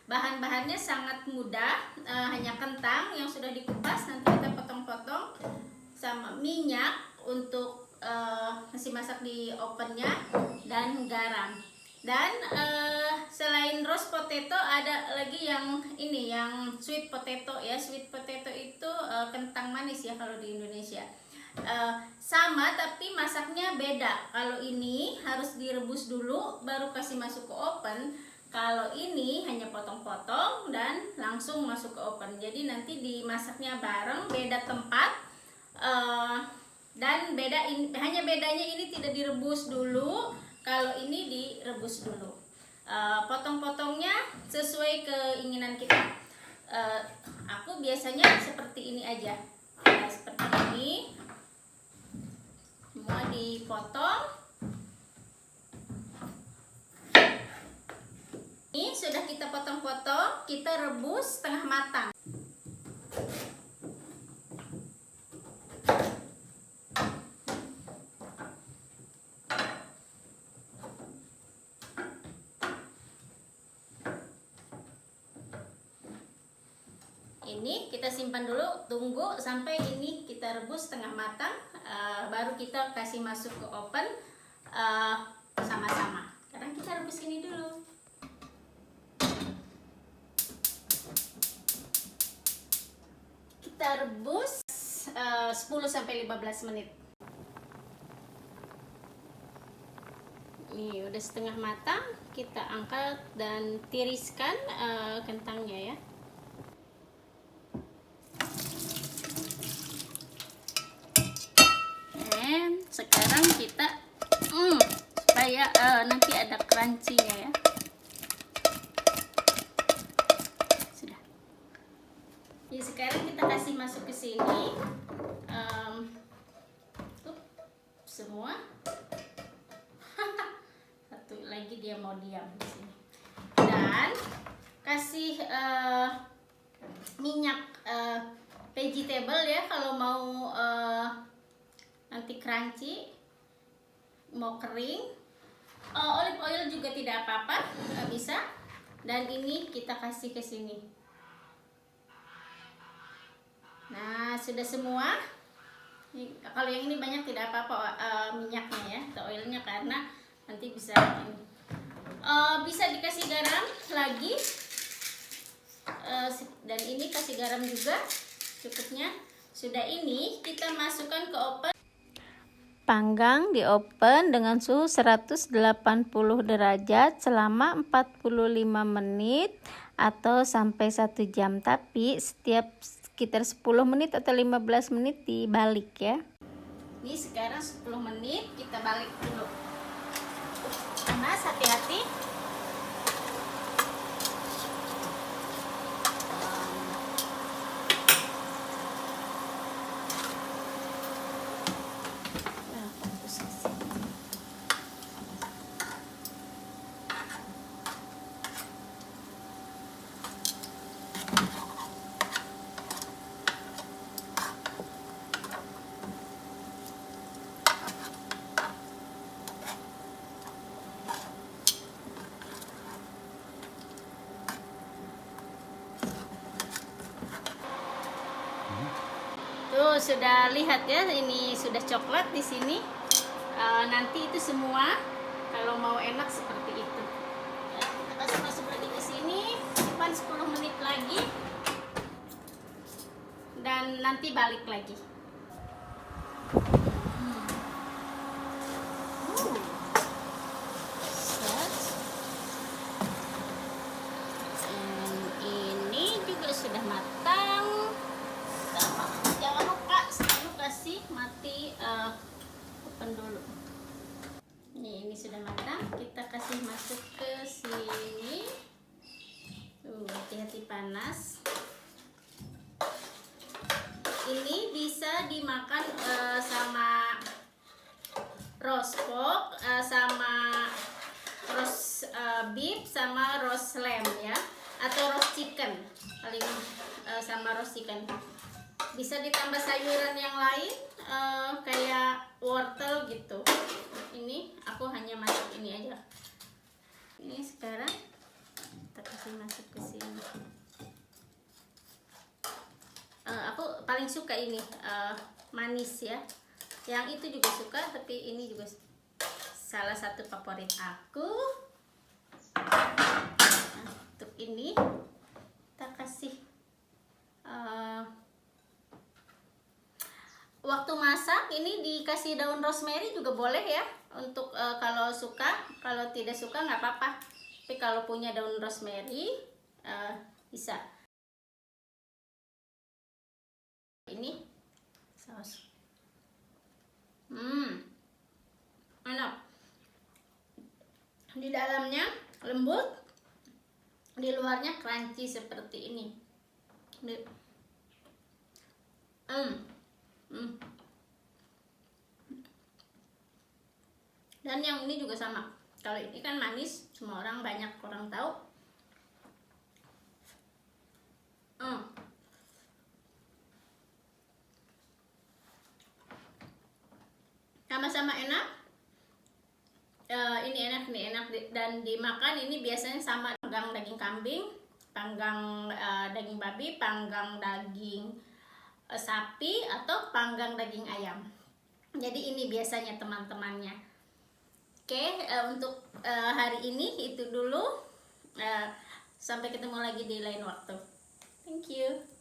Bahan-bahannya sangat mudah, hanya kentang yang sudah dikupas, nanti kita potong-potong, sama minyak untuk masih masak di ovennya, dan garam. Dan selain roast potato ada lagi yang ini, yang sweet potato ya. Sweet potato itu kentang manis ya kalau di Indonesia. Sama tapi masaknya beda. Kalau ini harus direbus dulu baru kasih masuk ke oven. Kalau ini hanya potong-potong dan langsung masuk ke oven. Jadi nanti dimasaknya bareng, beda tempat. Dan hanya bedanya ini tidak direbus dulu, kalau ini direbus dulu. Potong-potongnya sesuai keinginan kita. Aku biasanya seperti ini aja, seperti ini, semua dipotong. Ini sudah kita potong-potong, kita rebus setengah matang. Ini kita simpan dulu, tunggu sampai ini kita rebus setengah matang, baru kita kasih masuk ke oven sama-sama. Sekarang kita rebus ini dulu. Kita rebus 10-15 menit. Ini udah setengah matang, kita angkat dan tiriskan kentangnya ya. Dan sekarang kita supaya nanti ada crunchy-nya ya. Sudah. Jadi sekarang kita kasih masuk ke sini semua. Satu lagi dia mau diam di sini. Dan kasih minyak vegetable ya kalau mau nanti crunchy, mau kering. Olive oil juga tidak apa-apa, bisa. Dan ini kita kasih ke sini. Nah, sudah semua. Kalau yang ini banyak tidak apa-apa minyaknya ya, atau oilnya, karena nanti bisa ini. Bisa dikasih garam lagi. Dan ini kasih garam juga cukupnya. Sudah, ini kita masukkan ke oven. Panggang di oven dengan suhu 180 derajat selama 45 menit atau sampai 1 jam. Tapi setiap sekitar 10 menit atau 15 menit dibalik ya. Ini sekarang 10 menit, kita balik dulu. Panas, hati-hati. Tuh sudah lihat ya, ini sudah coklat di sini. Nanti itu semua kalau mau enak seperti itu. Kita kasih masuk lagi ke sini, simpan 10 menit lagi, dan nanti balik lagi. Ini juga sudah matang. Jangan lupa selalu kasih mati oven dulu. Ini sudah matang, kita kasih masuk ke sini. Hati-hati panas. Ini bisa dimakan sama roast pork, sama roast beef, sama roast lamb ya, atau roast chicken, paling sama roast chicken. Bisa ditambah sayuran yang lain kayak wortel gitu. Ini aku hanya masak ini aja. Ini sekarang kita kasih masuk ke sini. paling suka ini manis ya. Yang itu juga suka, tapi ini juga salah satu favorit aku. Nah, untuk ini kita kasih waktu masak ini dikasih daun rosemary juga boleh ya, untuk kalau suka. Kalau tidak suka nggak apa-apa, tapi kalau punya daun rosemary bisa. Ini saus enak, di dalamnya lembut, di luarnya crunchy seperti ini. Dan yang ini juga sama. Kalau ini kan manis, semua orang, banyak orang tahu. Sama-sama enak. Ini enak dan dimakan ini biasanya sama panggang daging kambing, panggang daging babi, panggang daging sapi, atau panggang daging ayam. Jadi ini biasanya teman-temannya. Oke, untuk hari ini itu dulu. Sampai ketemu lagi di lain waktu. Thank you.